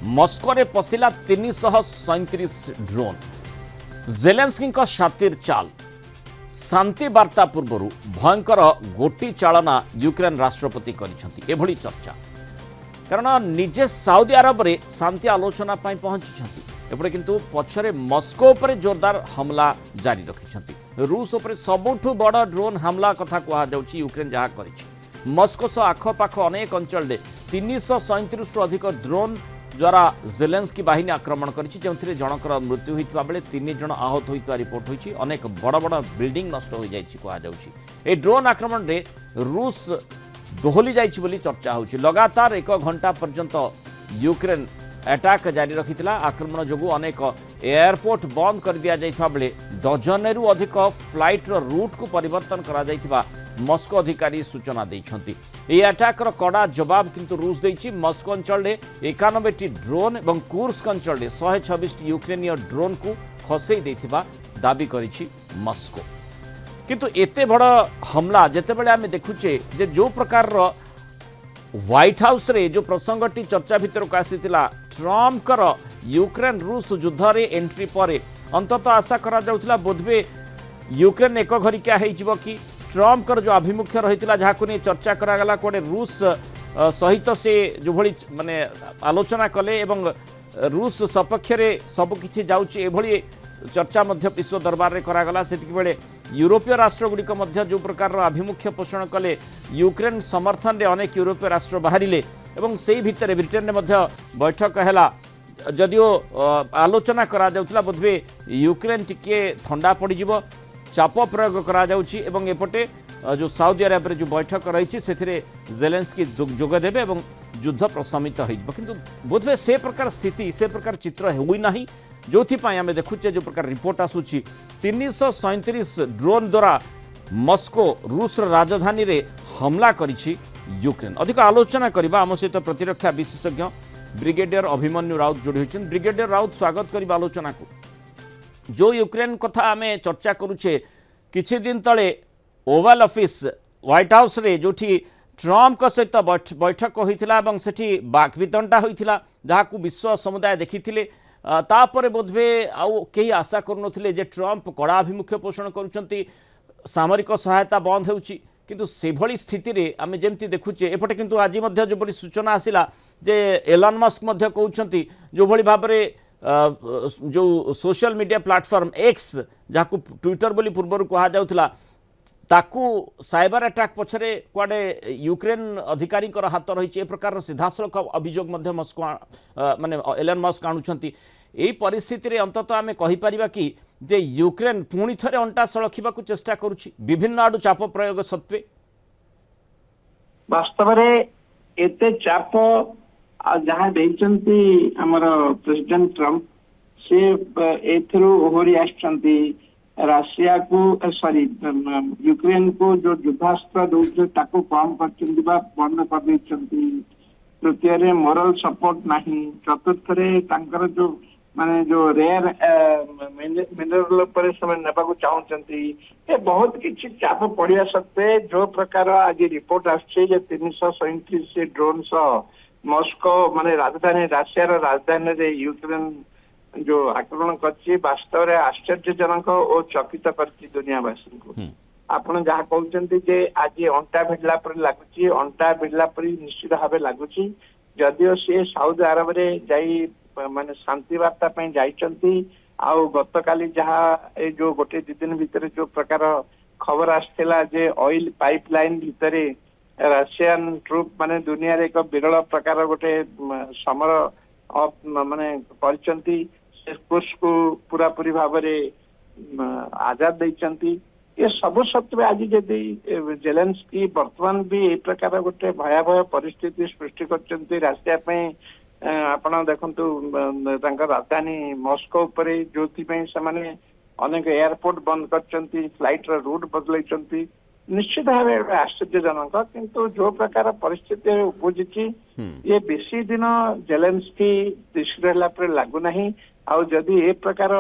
मस्को रे पशिला 337 drone. Zelensky सातिर चाल शांति वार्ता पूर्व भयंकर गोटी चालना यूक्रेन राष्ट्रपति करिसेंती चर्चा कारण निजे सऊदी अरब रे शांति आलोचना पहुंची एपटे किंतु पछरे मस्को उपरे जोरदार हमला जारी रखिछंती। रूस उपरे सबुठु बड़ ड्रोन हमला कथा कहा जाउची यूक्रेन जहा करिछि। मस्को सह आखपाख अनेक अंचल 337 अधिक ड्रोन द्वारा जेलेंस्की बाहिनी आक्रमण करिछि जेउथिरे जनकर मृत्यु होइतबा बेले 3 जन आहत होइतबा रिपोर्ट होइछि। अनेक बड़ बड़ बिल्डिंग नष्ट हो जाइछि कहा जाउछि। ए ड्रोन आक्रमण रे रूस दोहली जाइछि बोली चर्चा होछि। लगातार 1 घंटा पर्यंत यूक्रेन अटैक जारी रखिथिला। आक्रमण जोगु अनेक एयरपोर्ट बंद कर दिया जाइथिबा बेले डजनेरु अधिक फ्लाइट रो रूट को परिवर्तन करा जाइथिबा मस्को अधिकारी सूचना दैछंती। ए अटैक रो कड़ा जवाब किंतु रूस दैछि। मस्को अंचल रे 91 ड्रोन एवं कुर्स्क अंचल रे 126 यूक्रेनीय ड्रोन को खसई दैथिबा दाबी करिछि मस्को। किंतु एते बड़ हमला जेतेबेले आमे देखुचे जे जो प्रकार रो व्हाइट हाउस रे जो प्रसंगटी चर्चा भीतर को आसीथिला ट्रम्प कर यूक्रेन रूस युद्ध रे एंट्री पर अंततः आशा करा जाउथिला बोधवे यूक्रेन एक घरिका हेजिबो कि ट्रम्प कर जो आभिमुख्य रहितिला जहाको ने चर्चा करा गला कोडे रूस सहित से जो भली माने आलोचना कले एवं रूस सपक्ष रे सब किछि जाउची एभली चर्चा मध्य विश्व दरबार रे करा गला। सेतिक बेले यूरोपीय राष्ट्र गुड़िक मध्य जो प्रकार आभिमुख्य पोषण कले यूक्रेन समर्थन रे अनेक यूरोपीय राष्ट्र बाहरिले एवं सेही भितर ब्रिटेन रे मध्य बैठक हैला। जदिओ आलोचना करा जाउतला बोधवे यूक्रेन टिके ठंडा पड़ी जिवो चाप प्रयोग करा जाउची एवं एपटे जो सऊदी अरब रे जो बैठक रही से जेलेंस्की जोग देबे एवं युद्ध प्रशमित होइबो। किंतु बोधवे से प्रकार स्थिति से प्रकार चित्र होई नाही जो आम देखुचे जो प्रकार रिपोर्ट आसूची 337 ड्रोन द्वारा मस्को रूस राजधानी रे हमला करिछि यूक्रेन। अधिक आलोचना करबा आम सहित प्रतिरक्षा विशेषज्ञ ब्रिगेडियर अभिमन्यु राउत जोड़ी होइछन। ब्रिगेडियर राउत स्वागत करबा आलोचना को। जो यूक्रेन कथा आम चर्चा करुचे किछि दिन तले ओवल ऑफिस व्हाइट हाउस रे जोठी ट्रम्प सहित बैठक होइथिला एवं सेठी बाकवितंटा होइथिला जहाकू विश्व समुदाय देखिथिले। तापर बोधवे आउ कहीं आशा करुनथिले जे ट्रम्प कड़ा आभिमुख्य पोषण करुचंती सामरिक सहायता बंद होउची। किंतु सेभली स्थिति रे आमे जेमती देखुचे एपटे किंतु आज मध्य जो बड़ी सूचना आसिला जे एलन मस्क मध्य कहउचंती जो भली भाबरे जो सोशल मीडिया प्लेटफॉर्म एक्स जाकू ट्विटर बोली पूर्व कहा जाउथला ताकू साइबर अटैक पछरे कुआडे यूक्रेन अधिकारी हाथ रही ए प्रकार सीधासलख अभियोग मस्को माने एलन मस्क आणुछंती। एही परिस्थिति रे अंततः आमे कहि परिबा कि जे यूक्रेन पुणी थरे अंटा सळखिबा को चेष्टा करूछि विभिन्न आडू चाप प्रयोग सत्वे। वास्तव रे एते चाप जहाँ देइचंती हमर प्रेसिडेंट ट्रम्प से एथरो ओहरी आछंती राशिया को सॉरी यूक्रेन को जो युद्धास्त्र दौर ताको कम करचंती बा बंद कर देचंती। तृतीय रे मोरल सपोर्ट नहीं। चतुर्थ रे तांकर जो माने जो रेयर मिनरल पर समय नेबा को चाहचंती। ए बहुत किछि चाप पड़िया सकते जो प्रकार आज रिपोर्ट आछे जे 337 ड्रोन सो मस्को माने राजधानी राशिया रो राजधानी रे यूक्रेन जो आक्रमण करछि वास्तव रे आश्चर्यजनक और चकित करछि दुनियावासी को। आपण जहाँ कहते जे आज अंटा भिड़ला पर लगुची अंटा भिड़ला पर निश्चित भाव लगुची। जदिओ सी सऊदी अरब रे जाई माने शांति वार्ता पे जाइचंती आउ गतकाली जहाँ ए जो गोटे 2 दिन भितर जो प्रकार खबर आसथिला जे ऑयल पाइपलाइन भितरे रशियन ट्रुप माने दुनिया रे एक विरल प्रकार गोटे समर माने करचंती कुर्स्क को पूरा पूरी भाव आजाद देचंती। ये सब सत्वे आज जदि जेलेंस्की वर्तमान भी ए प्रकार गोटे भयावह परिस्थिति सृष्टि करचंती राशिया पे आपण देखंतु राजधानी मस्को उपरे जोथि पे समाने अनेक एयरपोर्ट बंद करचंती फ्लाइट रो रूट बदलैचंती। निश्चित भाव आश्चर्यजनक किंतु जो प्रकार परिस्थिति उपजिची ये बेसी दिन जेलेंस्की दृष्टि रहला पर लागू नहीं। आउ जदि ए प्रकार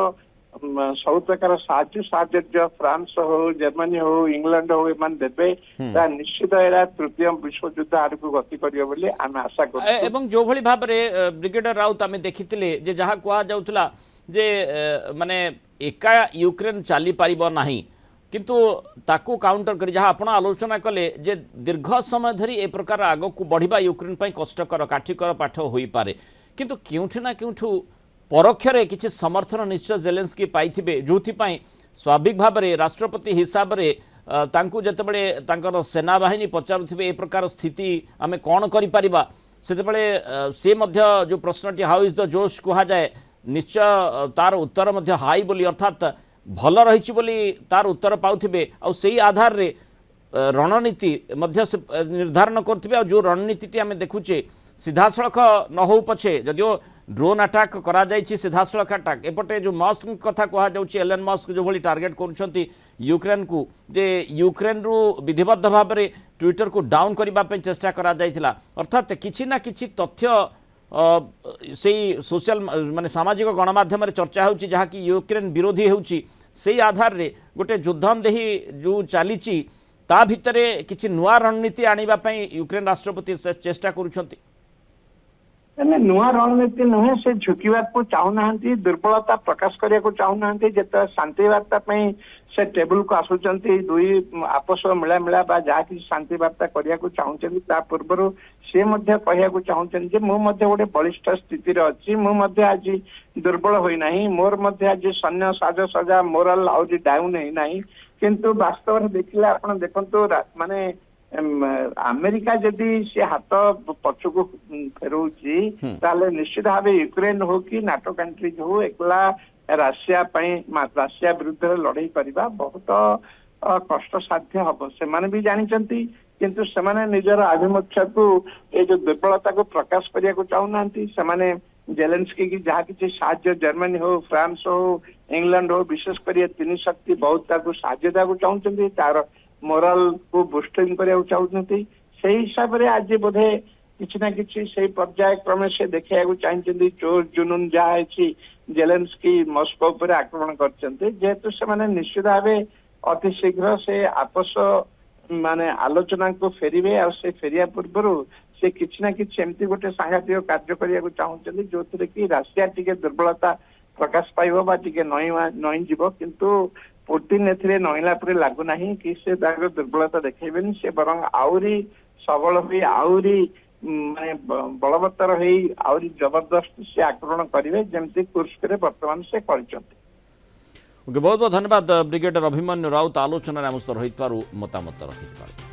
ସବୁ ପ୍ରକାର ସାହାଯ୍ୟ ଫ୍ରାନ୍ସ ହଉ ଜର୍ମାନୀ ହଉ ଇଂଲଣ୍ଡ ହଉ ଏମାନେ ଦେବେ ତାହା ନିଶ୍ଚିତ ଏରା ତୃତୀୟ ବିଶ୍ୱଯୁଦ୍ଧ ଆଡକୁ ଗତି କରିବ ବୋଲି ଆମେ ଆଶା କରୁଛୁ। ଏବଂ ଯୋଭଳି ଭାବରେ ବ୍ରିଗେଡିୟର ରାଉତ ଆମେ ଦେଖିଥିଲେ ଯେ ଯାହା କୁହାଯାଉଥିଲା ଯେ ମାନେ ଏକା ୟୁକ୍ରେନ ଚାଲି ପାରିବ ନାହିଁ किंतु ताकू काउंटर कर जहाँ आप आलोचना कले जे दीर्घ समय धरी ए प्रकार आगक बढ़िया यूक्रेन कष्टकर काठिकर पाठ हो पारे किंतु क्योंठि ना क्योंठु परोक्षरे किछि समर्थन निश्चय जेलेंस्की पाइथिबे जोथिपाई स्वाभाविक भाव में राष्ट्रपति हिसाब से तांकु जेतेबेले तांकर सेना बाहिनी पचारुथिबे ए प्रकार स्थिति आमे कोन करि परिबा सेतेबेले से मध्य जो प्रश्नटी हाउ इज द जोश कहा जाए निश्चय तार उत्तर मध्य हाई बोली अर्थात भल रही बोली तार उत्तर पाउथिबे और सही आधार रे रणनीति मध्य से निर्धारण करथिबे जो रणनीति आमे देखुचे सीधासलख न हो पछे जदियो ड्रोन अटैक करा जायछि सीधासलख अटैक एपटे जो मस्क कथा कहा जाउछि एलन मस्क जो भली टार्गेट करूछंती यूक्रेन को जे यूक्रेन रु विधिबद्ध भाव में ट्विटर को डाउन करबा पे चेष्टा करा जायथिला अर्थात किछि ना किछि तथ्य से सोशल माने सामाजिक गणमाध्यम चर्चा होची जहाँ कि यूक्रेन विरोधी होची से आधार रे गोटे युद्धम देही जो चली ता भितरे किछि नुआ रणनीति आनिबा पई यूक्रेन राष्ट्रपति चेष्टा करूछंती नुआ रणनीति नुहे से झुकवा को चाहूना दुर्बलता प्रकाश करने को चाहूना जिते शांति वार्ता से टेबल को आसुचंती दुई आपस मिला मिला जहाँ कि शांति वार्ता करने को चाहूँ पूर्व सी कहया चाहूँ मुझे गोटे बलिष्ठ स्थिति अच्छी मुझे आज दुर्बल होना मोर आज सैन्य साजसजा मोराल आज डाउन होना किंतु वास्तव देखिले आप देखो माने अमेरिका जदि से हाथ पछकू फेरौची ताले निश्चित भाव यूक्रेन हो कि नाटो कंट्रीज हो एकला राशिया विरुद्ध लड़ाई करवा बहुत कष्ट साध्य हम से भी जानी किंतु से निजर आभिमुख्य को ये जो दुर्बलता को प्रकाश करने को चाहूना से जेलेंस्की की जहाँ किसी साहाय्य जर्मनी हो फ्रांस हो इंग्लैंड हो विशेषकर तीन शक्ति बहुत साहाय्य को चाहते तार मोराल को बुस्टिंग करने चाहते से हिसाब से आज बोधे किसी ना किसी से पर्याय क्रमे से देखा चाहते चोर जुनून जहाँ जेलेंस्की मस्को पर आक्रमण करतु से निश्चित भाव अति शीघ्र से आपस माने आलोचना को फेरिबे और से फेरिया पूर्व से किसी ना किसी एमती गोटे सांघातिक कार्य करने चाहते जो थे कि राशिया टिके दुर्बलता प्रकाश पाइब बा टिके नई जीव किंतु पुतिन ए नईला पर लगुना कि से दुर्बलता देखेबेनी से बरंग आहरी सबल हुई आहरी माने बलवत्तर हुई जबरदस्त से आक्रमण करेंगे जमती कुर्स्क बर्तमान से करछंती। बहुत बहुत धन्यवाद ब्रिगेडियर अभिमन्यु राउत आलोचना आम सहित मतामत रखि।